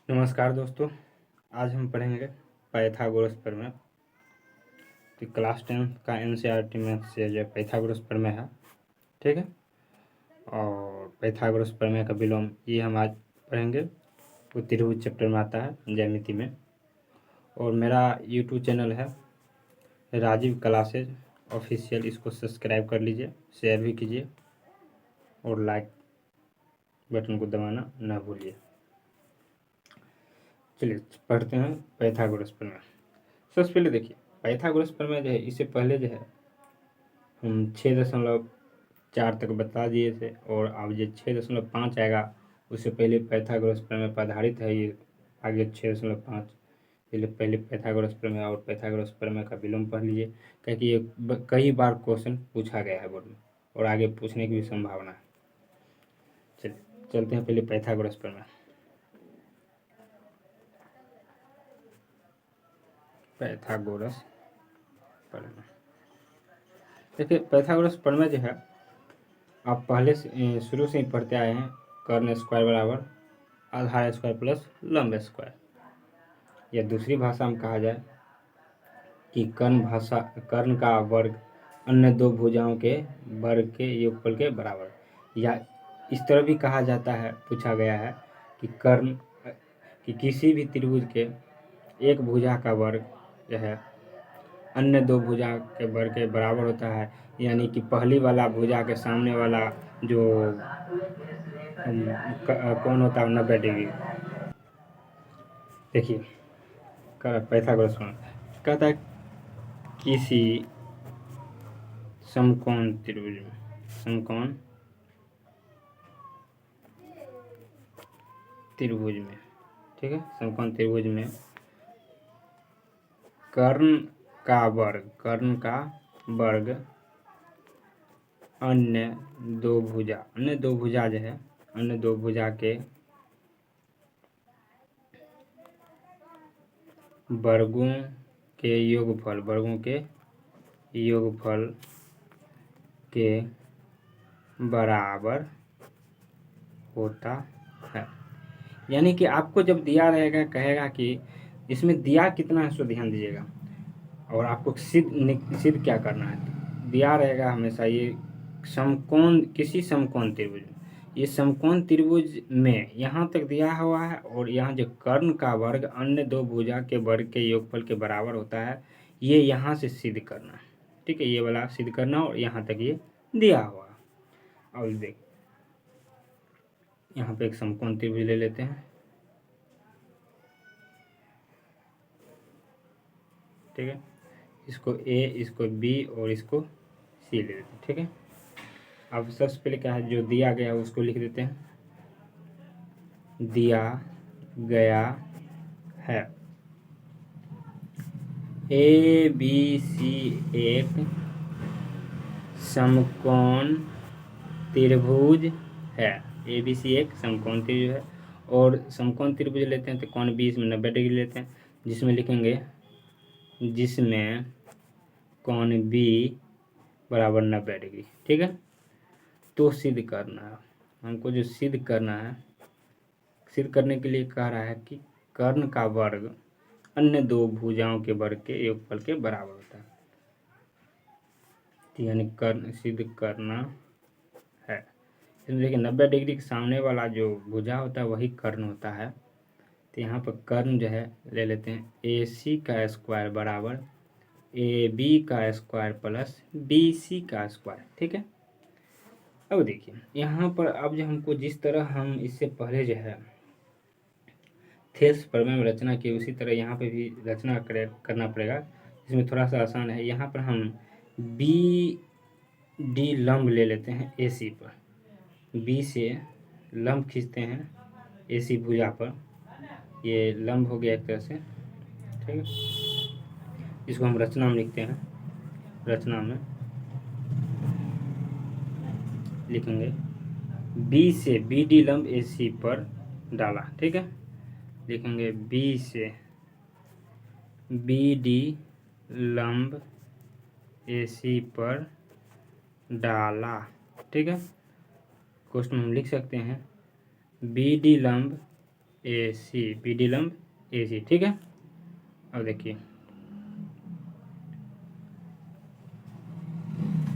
नमस्कार दोस्तों, आज हम पढ़ेंगे पाइथागोरस प्रमेय। तो क्लास 10 का एनसीईआरटी में से जो पाइथागोरस प्रमेय है, ठीक है। और पाइथागोरस प्रमेय का विलोम ये हम आज पढ़ेंगे। वो त्रिभुज चैप्टर में आता है, ज्यामिति में। और मेरा यूट्यूब चैनल है राजीव क्लासेज ऑफिशियल, इसको सब्सक्राइब कर लीजिए, शेयर भी कीजिए और लाइक बटन को दबाना ना भूलिए। चलिए पढ़ते हैं पाइथागोरस प्रमेय। सबसे पहले देखिए, पाइथागोरस प्रमेय जो है, इससे पहले जो है हम 6.4 तक बता दिए थे, और अब जो 6.5 आएगा उससे पहले पाइथागोरस प्रमेय पर आधारित है। ये आगे 6.5 पहले पाइथागोरस प्रमेय और पाइथागोरस प्रमेय का विलोम पढ़ लीजिए, क्योंकि ये कई बार क्वेश्चन पूछा गया है बोर्ड में और आगे पूछने की भी संभावना है। चलिए चलते हैं पहले पाइथागोरस प्रमेय। पाइथागोरस प्रमेय देखिए, पाइथागोरस प्रमेय जो है आप पहले से शुरू से ही पढ़ते आए हैं। कर्ण स्क्वायर बराबर आधार स्क्वायर प्लस लंब स्क्वायर, या दूसरी भाषा में कहा जाए कि कर्ण का वर्ग अन्य दो भुजाओं के वर्ग के योगफल के बराबर, या इस तरह भी कहा जाता है, पूछा गया है कि कर्ण कि किसी भी त्रिभुज के एक भुजा का वर्ग जो है अन्य दो भुजा के वर्ग के बराबर होता है। यानी कि पहली वाला भुजा के सामने वाला जो कौन होता है 90 डिग्री। देखिए पाइथागोरस प्रमेय कहता है किसी समकोण त्रिभुज में, समकोण त्रिभुज में, ठीक है, समकोण त्रिभुज में कर्ण का वर्ग अन्य दो भुजा जो है, अन्य दो भुजा के वर्गों के योगफल के बराबर होता है। यानी कि आपको जब दिया रहेगा, कहेगा कि इसमें दिया कितना है, सो ध्यान दीजिएगा, और आपको सिद्ध क्या करना है। दिया रहेगा हमेशा ये समकोण, किसी समकोण त्रिभुज में, ये समकोण त्रिभुज में यहाँ तक दिया हुआ है, और यहाँ जो कर्ण का वर्ग अन्य दो भुजा के वर्ग के योगफल के बराबर होता है, ये यहाँ से सिद्ध करना है, ठीक है। ये वाला सिद्ध करना, और यहाँ तक ये दिया हुआ है। और देख यहाँ पे एक समकोण त्रिभुज ले लेते हैं, ठीक है। इसको ए, इसको बी और इसको सी ले लेते हैं, ठीक है। अब सबसे पहले क्या है, जो दिया गया है उसको लिख देते हैं। दिया गया है ए बी सी एक समकोण त्रिभुज है। ए बी सी एक समकोण त्रिभुज है, और समकोण त्रिभुज लेते हैं तो कोण बी इसमें 90 डिग्री लेते हैं, जिसमें कोण बी बराबर 90 डिग्री, ठीक है। तो सिद्ध करना है हमको, जो सिद्ध करना है, सिद्ध करने के लिए कह रहा है कि कर्ण का वर्ग अन्य दो भुजाओं के वर्ग के योगफल के बराबर होता है। यानी कर्ण सिद्ध करना है। इसमें देखिए 90 डिग्री के सामने वाला जो भुजा होता है वही कर्ण होता है। तो यहाँ पर कर्ण जो है ले लेते हैं, ए सी का स्क्वायर बराबर ए बी का स्क्वायर प्लस बी सी का स्क्वायर, ठीक है। अब देखिए यहाँ पर, अब जो हमको जिस तरह हम इससे पहले जो है थेल्स प्रमेय में रचना की, उसी तरह यहाँ पे भी रचना करना पड़ेगा। इसमें थोड़ा सा आसान है। यहाँ पर हम बी डी लंब ले लेते हैं ए सी पर, बी से लंब खींचते हैं ए सी भुजा पर, ये लंब हो गया एक तरह से, ठीक है। इसको हम रचना में लिखते हैं, रचना में लिखेंगे बी से बी डी लंब ए सी पर डाला, ठीक है। लिखेंगे बी से बी डी लंब ए सी पर डाला, ठीक है। क्वेश्चन हम लिख सकते हैं बी डी लंब ए सी, बी डी लंब ए सी, ठीक है। अब देखिए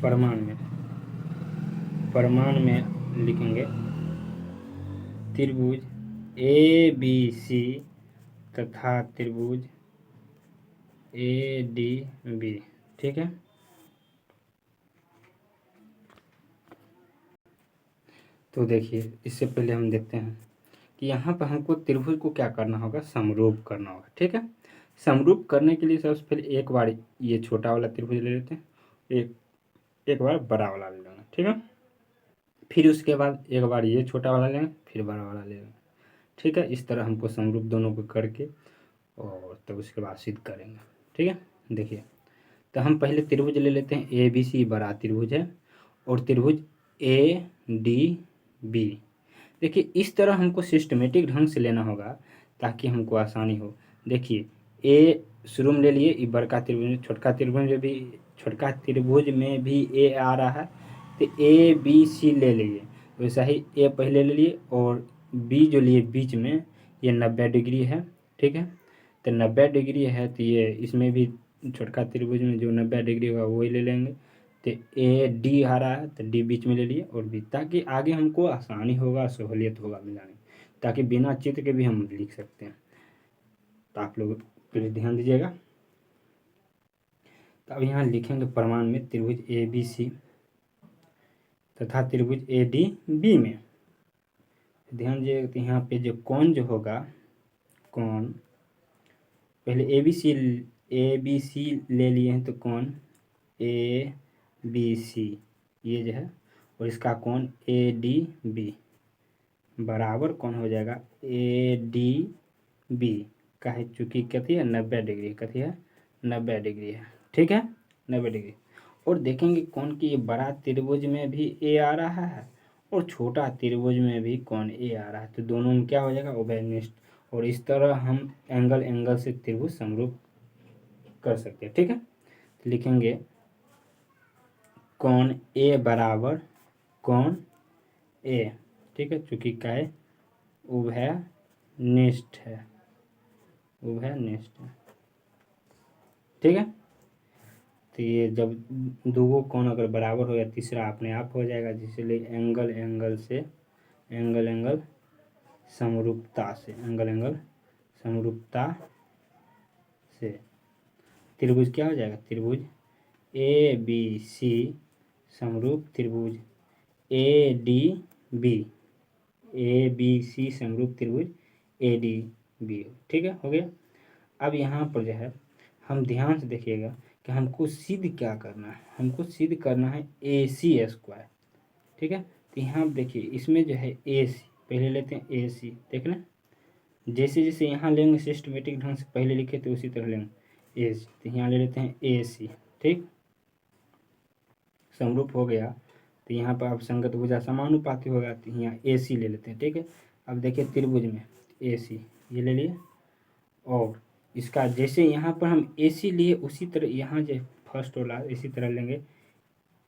परमाण में लिखेंगे त्रिभुज ए बी सी तथा त्रिभुज ए डी बी, ठीक है। तो देखिए इससे पहले हम देखते हैं कि यहाँ पर हमको त्रिभुज को क्या करना होगा, समरूप करना होगा, ठीक है। समरूप करने के लिए सबसे पहले एक बार ये छोटा वाला त्रिभुज ले लेते हैं, एक बार बड़ा वाला ले लेंगे, ठीक है। फिर उसके बाद एक बार ये छोटा वाला लेंगे, फिर बड़ा वाला ले लेंगे, ठीक है। इस तरह हमको समरूप दोनों को करके और तब उसके बाद सिद्ध करेंगे, ठीक है। देखिए तो हम पहले त्रिभुज ले लेते हैं, ए बी सी बड़ा त्रिभुज है और त्रिभुज ए डी बी। देखिए इस तरह हमको सिस्टमेटिक ढंग से लेना होगा ताकि हमको आसानी हो। देखिए ए शुरू में ले लिए, ये बड़का त्रिभुज, छोटका त्रिभुज में भी ए आ रहा है तो ए बी सी ले लिए, वैसा ही ए पहले ले लिए और बी जो लिए बीच में ये 90 डिग्री है, ठीक है। तो 90 डिग्री है तो ये इसमें भी छोटका त्रिभुज में जो 90 डिग्री होगा वही ले लेंगे। तो ए डी आ रहा है तो डी बीच में ले लिए और बी, ताकि आगे हमको आसानी होगा, सहूलियत होगा मिलाने, ताकि बिना चित्र के भी हम लिख सकते हैं। तो आप लोग प्लीज ध्यान दीजिएगा। तो अब यहाँ लिखेंगे प्रमाण में त्रिभुज ए बी सी तथा त्रिभुज ए डी बी में ध्यान दीजिएगा। तो यहाँ पे जो कोण जो होगा, कोण पहले ए बी सी ले लिए हैं तो कोण ए बी सी ये जो है और इसका कोण ए डी बी बराबर कौन हो जाएगा, ए डी बी का है, चूँकि कथी है 90 डिग्री, कथी है 90 डिग्री है, ठीक है 90 डिग्री। और देखेंगे कौन की बड़ा त्रिभुज में भी ए आ रहा है और छोटा त्रिभुज में भी कौन ए आ रहा है, तो दोनों में क्या हो जाएगा, उभयनिष्ठ। और इस तरह हम एंगल से त्रिभुज समरूप कर सकते हैं, ठीक है। तो लिखेंगे कौन ए बराबर कौन ए, ठीक है, चूँकि क्या है उभयनिष्ठ है, ठीक है। तो ये जब दो कोण अगर बराबर हो गया तीसरा अपने आप हो जाएगा, जिसलिए एंगल समरूपता से त्रिभुज क्या हो जाएगा, त्रिभुज ए बी सी समरूप त्रिभुज ए बी सी समरूप त्रिभुज ए डी बी, ठीक है, हो गया। अब यहाँ पर जो है हम ध्यान से देखिएगा कि हमको सिद्ध क्या करना है, हमको सिद्ध करना है ए सी स्क्वायर, ठीक है। तो यहाँ देखिए इसमें जो है ए सी पहले लेते हैं, ए सी देख लें, जैसे जैसे यहाँ लेंगे सिस्टमेटिक ढंग से पहले लिखे तो उसी तरह लेंगे ए सी। तो यहाँ ले लेते हैं ए सी, ठीक, समरूप हो गया। तो यहाँ पर अब संगत भुजा समानुपाती होगा तो यहाँ ए सी ले लेते हैं, ठीक है। अब देखिए त्रिभुज में ए सी ये ले लिए और इसका जैसे यहाँ पर हम ए सी लिए उसी तरह यहाँ जो फर्स्ट वाला इसी तरह लेंगे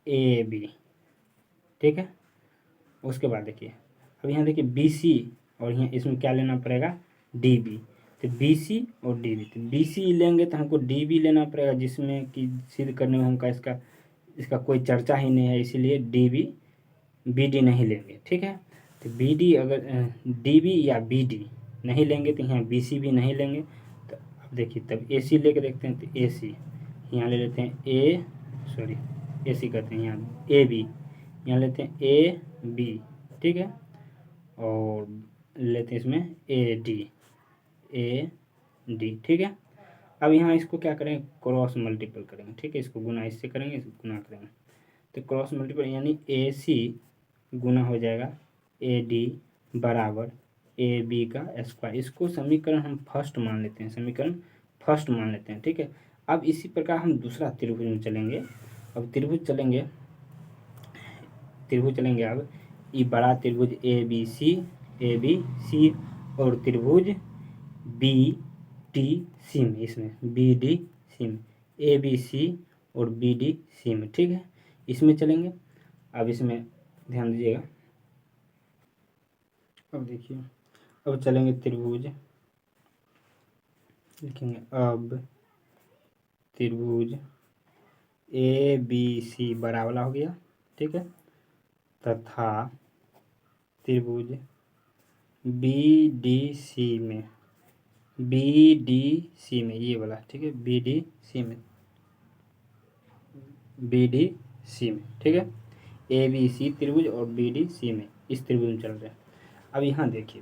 ए बी, ठीक है। उसके बाद देखिए अब यहाँ देखिए बी सी और यहाँ इसमें क्या लेना पड़ेगा, डी बी। तो बी सी और डी बी, तो बी सी लेंगे तो हमको डी बी लेना पड़ेगा, जिसमें कि सिद्ध करने में हमका इसका कोई चर्चा ही नहीं है, इसीलिए डी बी बी डी नहीं लेंगे, ठीक है। तो बी डी अगर डी बी या बी डी नहीं लेंगे तो यहाँ बी सी भी नहीं लेंगे। तो अब देखिए तब ए सी लेके देखते हैं, तो ए सी यहाँ ले लेते हैं ए सी करते हैं, यहाँ ए बी यहाँ लेते हैं ए बी, ठीक है, और लेते हैं इसमें ए डी, ठीक है। अब यहाँ इसको क्या करेंगे, क्रॉस मल्टीपल करेंगे, ठीक है, इसको गुना इससे करेंगे, इसको गुना करेंगे, तो क्रॉस मल्टीपल यानी ए सी गुना हो जाएगा ए डी बराबर ए बी का स्क्वायर। इसको समीकरण हम फर्स्ट मान लेते हैं, ठीक है। अब इसी प्रकार हम दूसरा त्रिभुज में चलेंगे। अब त्रिभुज चलेंगे अब ये बड़ा त्रिभुज ए बी सी और त्रिभुज बी डी सी में, इसमें बी डी सी में ए बी सी और बी डी सी में, ठीक है, इसमें चलेंगे। अब इसमें ध्यान दीजिएगा, अब देखिए अब चलेंगे त्रिभुज, लिखेंगे अब त्रिभुज ए बी सी बड़ा वाला हो गया, ठीक है, तथा त्रिभुज बी डी सी में, बी डी सी में ये वाला, ठीक है, बी डी सी में, बी डी सी में, ठीक है, ए बी सी त्रिभुज और बी डी सी में, इस त्रिभुज में चल रहे हैं। अब यहाँ देखिए,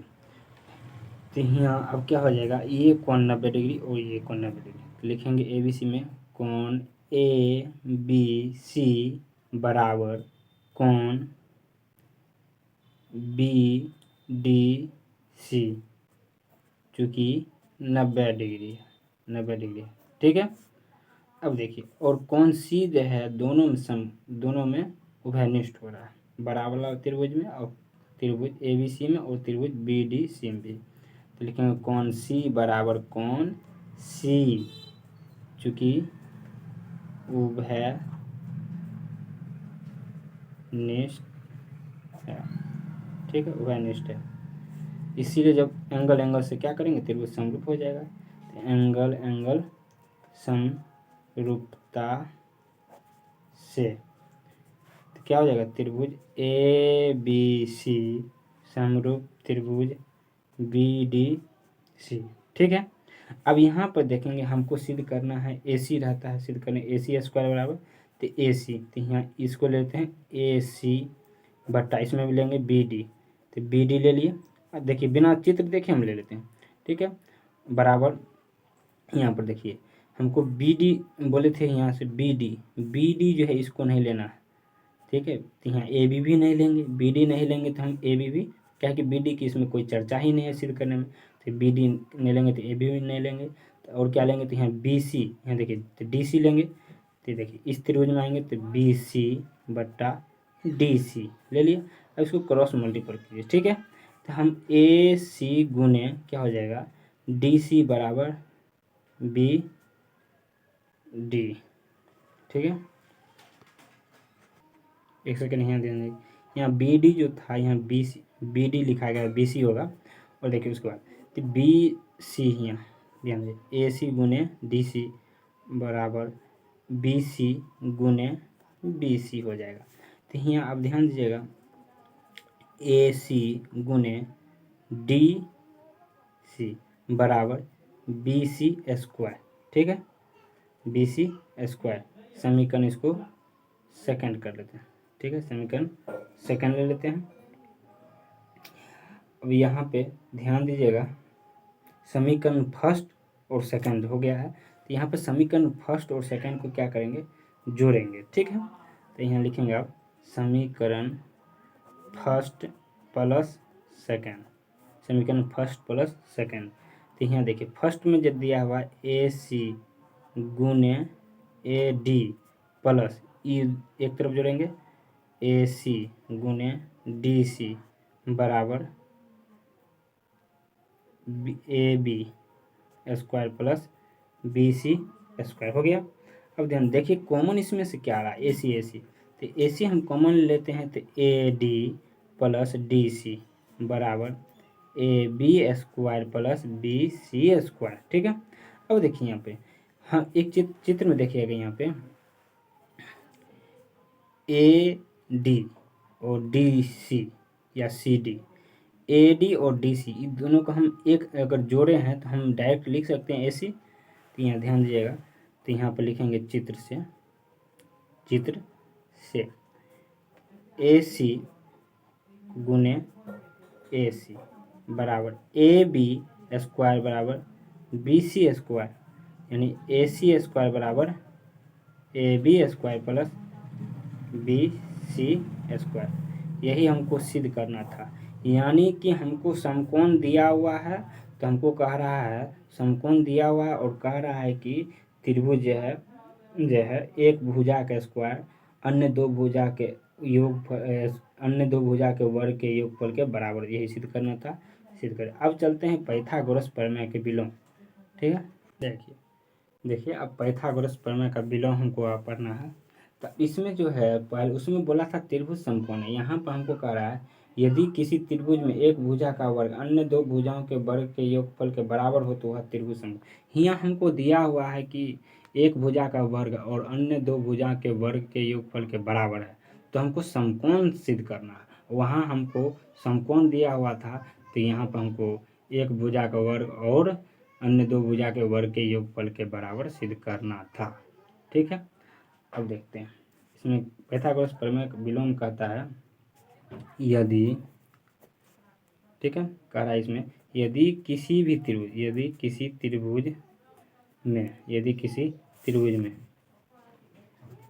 तो यहाँ अब क्या हो जाएगा, ये कोण 90 डिग्री और ये कोण 90 डिग्री, तो लिखेंगे ए बी सी में कोण ए बी सी बराबर कोण बी डी सी, चूँकि 90 डिग्री है, 90 डिग्री है, ठीक है। अब देखिए, और कौन सी जो है दोनों में उभयनिष्ठ हो रहा है, बड़ा वाला त्रिभुज में और त्रिभुज ए बी सी में और त्रिभुज बी डी सी में भी। तो लिखेंगे कौन सी बराबर कौन सी, चूँकि उभयनिष्ठ है, ठीक है, उभयनिष्ठ है, इसीलिए जब एंगल से क्या करेंगे, त्रिभुज समरूप हो जाएगा। तो एंगल समरूपता से तो क्या हो जाएगा, त्रिभुज ए बी सी समरूप त्रिभुज बी डी सी, ठीक है। अब यहाँ पर देखेंगे हमको सिद्ध करना है, ए सी रहता है, सिद्ध करने ए सी स्क्वायर बराबर, तो ए सी, तो यहाँ इसको लेते हैं ए सी बट्टा, इसमें भी लेंगे बी डी, तो बी डी ले लिए। अब देखिए बिना चित्र देखे हम ले लेते हैं, ठीक है, बराबर यहाँ पर देखिए हमको बी डी बोले थे, यहाँ से बी डी जो है इसको नहीं लेना है, ठीक है, तो यहाँ ए बी भी नहीं लेंगे, बी डी नहीं लेंगे तो हम ए बी भी, क्या है कि बी डी की इसमें कोई चर्चा ही नहीं है सिद्ध करने में, तो बी डी नहीं लेंगे तो ए बी भी नहीं लेंगे, तो और क्या लेंगे, तो यहाँ बी सी, यहाँ देखिए तो डी सी लेंगे, तो देखिए इस त्रिभुज में आएंगे तो बी सी बट्टा डी सी ले लिया। अब इसको क्रॉस मल्टीपल कीजिए, ठीक है, तो हम ए सी गुने क्या हो जाएगा, डी सी बराबर बी डी, ठीक है, एक सेकेंड यहाँ ध्यान दीजिए, यहाँ बी डी जो था यहाँ बी सी, बी डी लिखा गया बी सी होगा, और देखिए उसके बाद तो बी सी यहाँ ध्यान दीजिए, ए सी गुने डी सी बराबर बी सी गुने बी सी हो जाएगा। तो यहाँ आप ध्यान दीजिएगा, ए सी गुने डी सी बराबर बी सी स्क्वायर, ठीक है, बी सी स्क्वायर, समीकरण इसको सेकंड कर लेते हैं, ठीक है, समीकरण सेकंड ले लेते हैं। अब यहाँ पे ध्यान दीजिएगा, समीकरण फर्स्ट और सेकंड हो गया है, तो यहाँ पे समीकरण फर्स्ट और सेकंड को क्या करेंगे, जोड़ेंगे, ठीक है। तो यहाँ लिखेंगे आप समीकरण फर्स्ट प्लस सेकंड, समीकरण फर्स्ट प्लस सेकंड, तो यहाँ देखिए फर्स्ट में जब दिया हुआ ए सी गुने ए डी प्लस ई एक तरफ जोड़ेंगे, ए सी गुने डी सी बराबर A B square plus B C square हो गया। अब ध्यान देखिए कॉमन इसमें से क्या आ रहा है, ए सी, तो ए सी हम कॉमन लेते हैं तो A D plus D C बराबर A B square plus B C square, ठीक है। अब देखिए यहाँ पे, हाँ एक चित्र में देखिएगा यहाँ पे ए डी और डी सी या सी डी, ए डी और डी सी इन दोनों को हम एक अगर जोड़े हैं तो हम डायरेक्ट लिख सकते हैं ए सी। तो यहाँ ध्यान दीजिएगा, तो यहाँ पर लिखेंगे चित्र से ए सी गुने ए सी बराबर ए बी स्क्वायर बराबर बी सी स्क्वायर, यानी ए सी स्क्वायर बराबर A B square plus B C square, यही हमको सिद्ध करना था। यानी कि हमको समकोण दिया हुआ है, तो हमको कह रहा है समकोण दिया हुआ है और कह रहा है कि त्रिभुज जो है एक भुजा का स्क्वायर अन्य दो भुजा के वर्ग के योगफल के बराबर, यही सिद्ध करना था, सिद्ध कर। अब चलते हैं पाइथागोरस प्रमेय के विलोम, ठीक है। देखिए अब पाइथागोरस प्रमेय का विलोम हमको पढ़ना है। तो इसमें जो है पहले उसमें बोला था त्रिभुज समकोण है, यहाँ पर हमको कह रहा है यदि किसी त्रिभुज में एक भुजा का वर्ग अन्य दो भुजाओं के वर्ग के योगफल के बराबर हो तो वह त्रिभुज समकोण। यहाँ हमको दिया हुआ है कि एक भुजा का वर्ग और अन्य दो भुजा के वर्ग के योगफल के बराबर है, तो हमको समकोण सिद्ध करना है। वहाँ हमको समकोण दिया हुआ था, तो यहाँ पर हमको एक भुजा का वर्ग और अन्य दो भुजा के वर्ग के योगफल के बराबर सिद्ध करना था। ठीक है, अब देखते हैं इसमें पाइथागोरस प्रमेय विलोम कहता है यदि, ठीक है, कह रहा है इसमें यदि किसी त्रिभुज में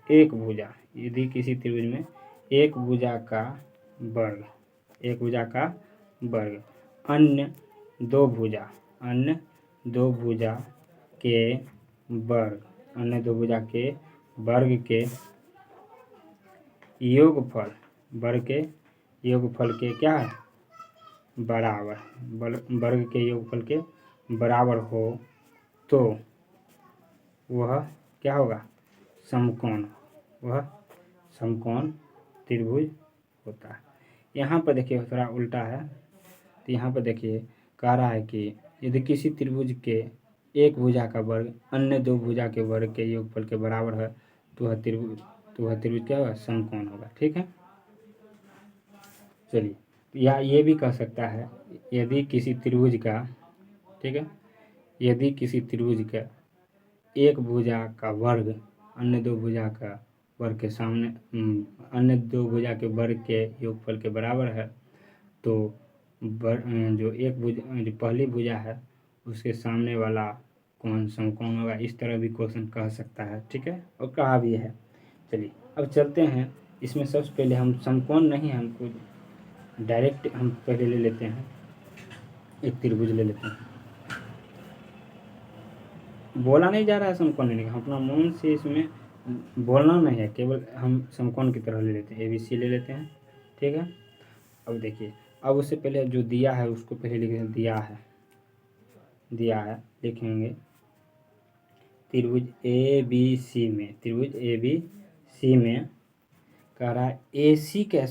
एक भुजा, यदि किसी त्रिभुज में एक भुजा का वर्ग अन्य दो भुजा के वर्ग के योगफल के क्या है वर्ग के योगफल के बराबर हो तो वह क्या होगा वह समकोण त्रिभुज होता है। यहाँ पर देखिए थोड़ा उल्टा है, तो यहाँ पर देखिए कह रहा है कि यदि किसी त्रिभुज के एक भुजा का वर्ग अन्य दो भुजा के वर्ग के योगफल के बराबर है तो वह त्रिभुज क्या होगा समकोण होगा। ठीक है, चलिए, या ये भी कह सकता है यदि किसी त्रिभुज का, ठीक है, यदि किसी त्रिभुज का एक भुजा का वर्ग अन्य दो भुजा का वर्ग के सामने अन्य दो भुजा के वर्ग के योगफल के बराबर है तो जो पहली भुजा है उसके सामने वाला कोण समकोण होगा। इस तरह भी क्वेश्चन कह सकता है। ठीक है, और कहा भी है। चलिए अब चलते हैं, इसमें सबसे पहले हम समकोण नहीं, हमको डायरेक्ट हम पहले ले लेते हैं, एक त्रिभुज ले लेते हैं। बोला नहीं जा रहा है समकोण लेने का, अपना मन से इसमें बोलना नहीं है, केवल हम समकोण की तरह ले लेते हैं, ABC ले लेते हैं। ठीक है, अब देखिए, अब उससे पहले जो दिया है उसको पहले लिखेंगे, दिया है लिखेंगे त्रिभुज ABC में कह रहा है AC का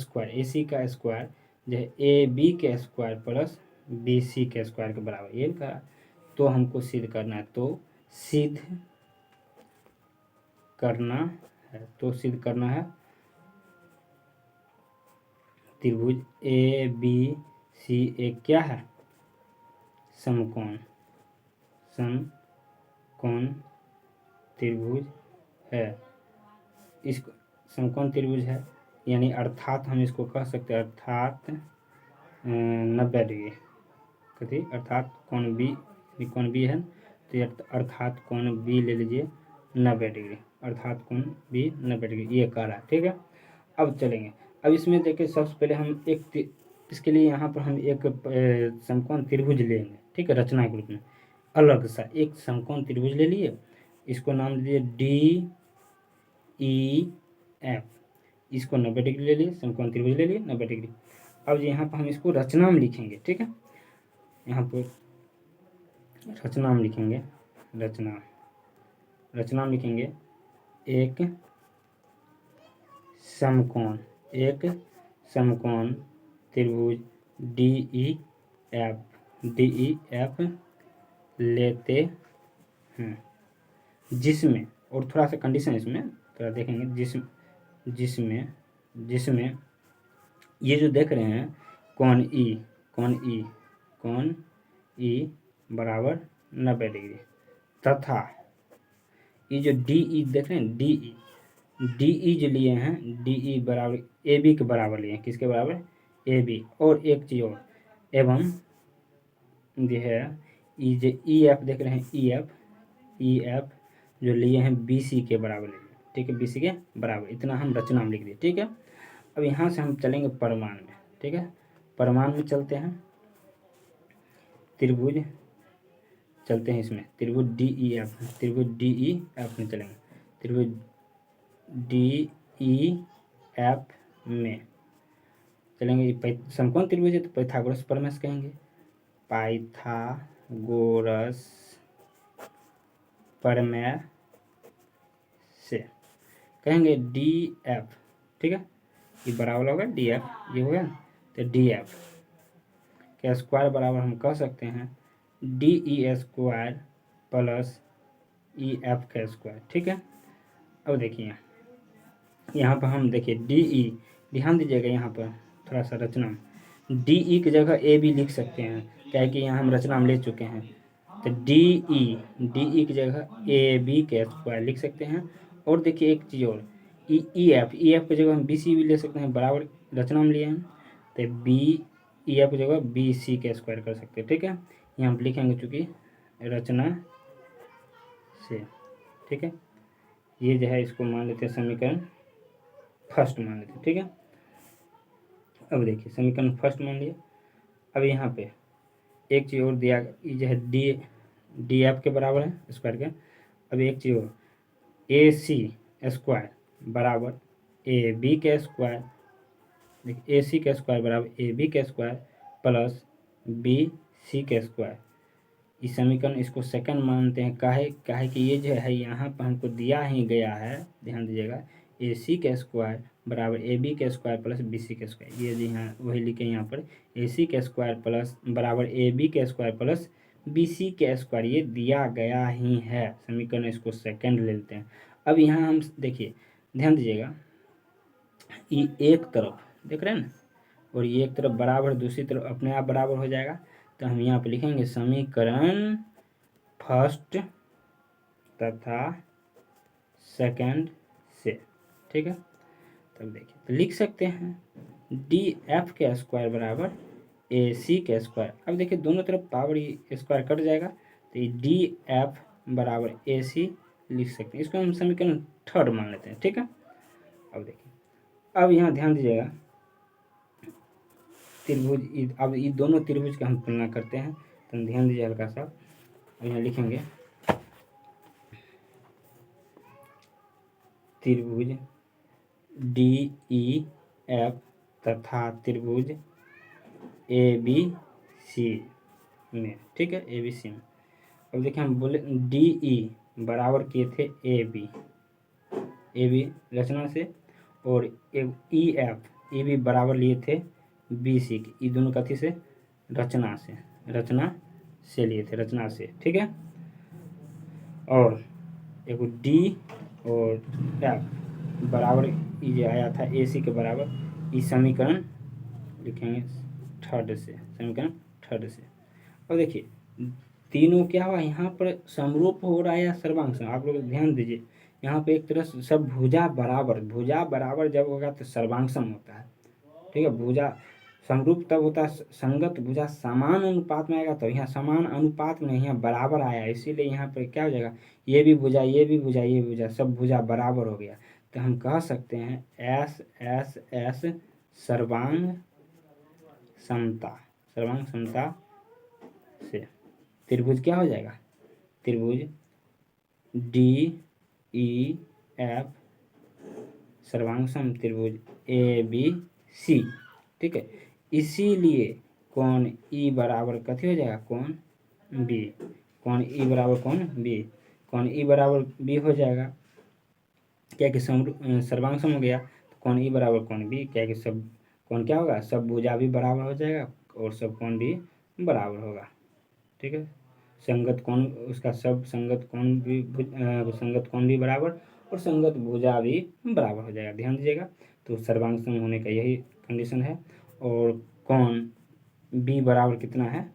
स्क्वायर जो है AB के स्क्वायर प्लस BC के स्क्वायर के बराबर, ये कहा। तो हमको सिद्ध करना है, तो सिद्ध करना है त्रिभुज ABC एक क्या है समकोण त्रिभुज है। इस समकोण त्रिभुज है, यानी अर्थात हम इसको कह सकते हैं अर्थात 90 डिग्री, कथी अर्थात कोण बी है, तो अर्थात कोण बी ले लीजिए 90 डिग्री, अर्थात कोण बी 90 डिग्री, ये कह रहा है। ठीक है, अब चलेंगे, अब इसमें देखिए सबसे पहले हम इसके लिए यहाँ पर हम एक समकोण त्रिभुज लेंगे। ठीक है, रचना के रूप में अलग सा एक समकोण त्रिभुज ले लिए, इसको नाम दीजिए DEF, इसको 90 डिग्री ले लिए, समकोण त्रिभुज ले लिए 90 डिग्री। अब यहाँ पर हम इसको रचना में लिखेंगे। ठीक है, यहाँ पर रचना में लिखेंगे, रचना में लिखेंगे एक समकोण त्रिभुज DEF लेते हैं, जिसमें, और थोड़ा सा कंडीशन इसमें थोड़ा देखेंगे, जिसमें ये जो देख रहे हैं कोण E बराबर 90 डिग्री, तथा ये जो DE देख रहे हैं, DE जो लिए हैं, DE बराबर AB के बराबर लिए हैं, किसके बराबर AB, और एक चीज और, एवं जो है ये जो EF देख रहे हैं, EF जो लिए हैं BC के बराबर लिए। ठीक है, BC के बराबर, इतना हम रचना में लिख दिए। ठीक है, अब यहाँ से हम चलेंगे परिमाण में। ठीक है, परिमाण में चलते हैं, त्रिभुज चलते हैं, इसमें त्रिभुज DEF में चलेंगे, त्रिभुज DEF में चलेंगे। समकोण त्रिभुज है तो पाइथागोरस प्रमेय कहेंगे, पाइथागोरस प्रमेय से कहेंगे DF। ठीक है, ये बराबर होगा DF, ये हो गया, तो तो डी एफ का स्क्वायर बराबर हम कह सकते हैं D E square plus E F का स्क्वायर। ठीक है, अब देखिए यहाँ पर हम देखिए डी ई, ध्यान दीजिएगा यहाँ पर थोड़ा सा रचना, डी ई की जगह ए भी लिख सकते हैं, क्या है कि यहाँ हम रचना में ले चुके हैं। तो डी ई की जगह ए बी के स्क्वायर लिख सकते हैं। और देखिए एक चीज़ और, ई एफ की जगह हम बी सी भी ले सकते हैं, बराबर रचना में लिए हैं। तो बी ई एफ की जगह बी सी के स्क्वायर कर सकते हैं। ठीक है, यहाँ हम लिखेंगे चूँकि रचना से। ठीक है, ये जो है इसको मान लेते हैं समीकरण फर्स्ट मान लेते हैं। ठीक है, अब देखिए समीकरण फर्स्ट मान लिया। अब यहाँ पे एक चीज़ और दिया, ये जो है डी एफ के बराबर है स्क्वायर के। अब एक चीज़ और, ए सी स्क्वायर बराबर ए बी के स्क्वायर, देखिए ए सी के स्क्वायर बराबर ए बी के स्क्वायर प्लस बी सी के स्क्वायर। इस समीकरण इसको सेकंड मानते हैं। काहे कि ये जो है यहाँ पर हमको दिया ही गया है, ध्यान दीजिएगा, ए सी के स्क्वायर बराबर ए बी के स्क्वायर प्लस बी सी के स्क्वायर। ये यहाँ वही लिखे यहाँ पर, ए सी के स्क्वायर प्लस बराबर ए बी के स्क्वायर प्लस बी सी के स्क्वायर, ये दिया गया ही है समीकरण, इसको सेकंड ले लेते हैं। अब यहाँ हम देखिए, ध्यान दीजिएगा, ये एक तरफ देख रहे हैं ना, और ये एक तरफ बराबर, दूसरी तरफ अपने आप बराबर हो जाएगा। तो हम यहाँ पे लिखेंगे समीकरण फर्स्ट तथा सेकंड से। ठीक है, तब देखिए तो लिख सकते हैं डी एफ के स्क्वायर बराबर ए सी के स्क्वायर। अब देखिए दोनों तरफ पावर स्क्वायर कट जाएगा, तो ये डी एफ बराबर ए सी लिख सकते हैं। इसको हम समीकरण थर्ड मान लेते हैं। ठीक है, अब देखिए, अब यहाँ ध्यान दीजिएगा, त्रिभुज, अब ये दोनों त्रिभुज का हम तुलना करते हैं, तो ध्यान दीजिए हल्का सा, यहाँ लिखेंगे त्रिभुज डी ई एफ तथा त्रिभुज ए बी सी में। ठीक है, ए बी सी में। अब देखिए हम बोले डी ई बराबर किए थे ए बी रचना से, और ई एफ बराबर लिए थे बी सी की, ये दोनों कथी से, रचना से लिए थे, रचना से। ठीक है, और एक डी और एफ बराबर ये जो आया था ए सी के बराबर, ये समीकरण लिखेंगे थर्ड से, समीकरण थर्ड से। अब देखिए तीनों क्या हुआ, यहाँ पर समरूप हो रहा है या सर्वांग सम, आप लोग ध्यान दीजिए, यहाँ पे एक तरह से सब भुजा बराबर जब होगा तो सर्वांग सम होता है। ठीक है, भुजा समरूप तब होता है, संगत भुजा समान अनुपात में आएगा, तो यहाँ समान अनुपात में यहाँ बराबर आया, इसीलिए यहाँ पर क्या हो जाएगा, ये भी भुजा सब भुजा बराबर हो गया। तो हम कह सकते हैं एस एस एस सर्वांग समता से त्रिभुज क्या हो जाएगा, त्रिभुज डी ई एफ सर्वांग सम त्रिभुज ए बी सी। ठीक है, इसीलिए कोण ई बराबर कथी हो जाएगा, कोण बी, कोण ई बराबर कोण बी, कोण ई बराबर बी हो जाएगा, क्या कि सर्वांग सम हो गया, तो कोण ई बराबर कोण बी, क्या कि सब कोण क्या होगा, सब भुजा भी बराबर हो जाएगा और सब कोण भी बराबर होगा। ठीक है, संगत कोण उसका सब संगत कोण भी बराबर और संगत भुजा भी बराबर हो जाएगा, ध्यान दीजिएगा। तो सर्वांग सम होने का यही कंडीशन है। और कोण बी बराबर कितना है,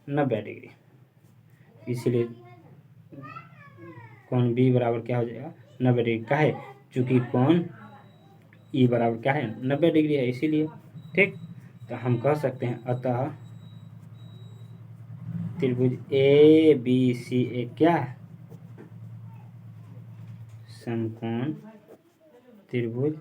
90 डिग्री, इसीलिए कोण बी बराबर क्या हो जाएगा, 90 डिग्री का है, चूँकि कोण ई बराबर क्या है, 90 डिग्री है, इसीलिए। ठीक, तो हम कह सकते हैं अतः त्रिभुज ए बी सी एक क्या है, समकोण त्रिभुज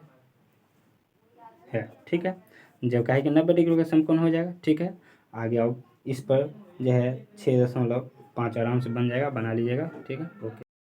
है। ठीक है, जब कहे कि 90 डिग्री का समकोण हो जाएगा। ठीक है, आगे आओ, इस पर जो है 6.5 आराम से बन जाएगा, बना लीजिएगा। ठीक है, ओके।